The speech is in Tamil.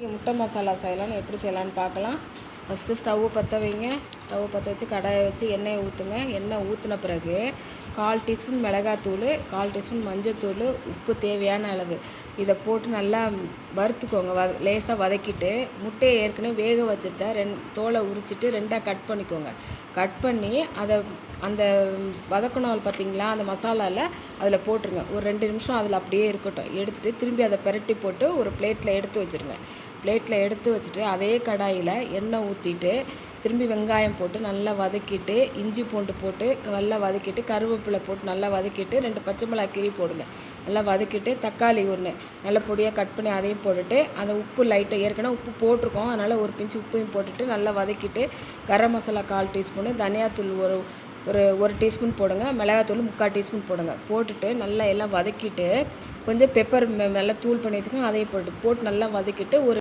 முட்டை மசாலா செய்யலாம்னு எப்படி செய்யலான்னு பார்க்கலாம். ஃபஸ்ட்டு ஸ்டவ்வை பற்ற வைங்க. ஸ்டவ்வை பற்ற வச்சு கடாயை வச்சு எண்ணெயை ஊற்றுங்க. எண்ணெய் ஊற்றின பிறகு 1/4 டீஸ்பூன் மிளகாத்தூள், 1/4 டீஸ்பூன் மஞ்சத்தூள், உப்பு தேவையான அளவு இதை போட்டு நல்லா வறுத்துக்கோங்க. லேசாக வதக்கிட்டு முட்டையை ஏற்கனவே வேக வச்சதை தோலை உரிச்சிட்டு 2ஆக கட் பண்ணிக்கோங்க. கட் பண்ணி அதை அந்த வதக்கணும் பார்த்திங்களா, அந்த மசாலாவில் அதில் போட்டுருங்க. ஒரு 2 நிமிஷம் அதில் அப்படியே இருக்கட்டும். எடுத்துகிட்டு திரும்பி அதை பெரட்டி போட்டு ஒரு பிளேட்டில் எடுத்து வச்சுருங்க. பிளேட்டில் எடுத்து வச்சுட்டு அதே கடாயில் எண்ணெய் ஊற்றிட்டு திரும்பி வெங்காயம் போட்டு நல்லா வதக்கிட்டு, இஞ்சி பூண்டு போட்டு நல்லா வதக்கிட்டு, கருவேப்பிலை போட்டு நல்லா வதக்கிட்டு 2 பச்சை மிளகாய் கீரி போடுங்க. நல்லா வதக்கிட்டு தக்காளி 1 நல்ல பொடியாக கட் பண்ணி அதையும் போட்டுட்டு, அந்த உப்பு லைட்டாக ஏற்கனவே உப்பு போட்டிருக்கோம், அதனால் ஒரு பிஞ்சு உப்பையும் போட்டுட்டு நல்லா வதக்கிட்டு, கரம் மசாலா 1/4 டீஸ்பூனு, தனியாத்தூள் ஒரு டீஸ்பூன் போடுங்க, மிளகாத்தூள் 3/4 டீஸ்பூன் போடுங்க. போட்டுட்டு நல்லா எல்லாம் வதக்கிட்டு கொஞ்சம் பெப்பர் நல்லா தூள் பண்ணி வச்சுக்கோங்க, அதையும் போட்டு நல்லா வதக்கிட்டு ஒரு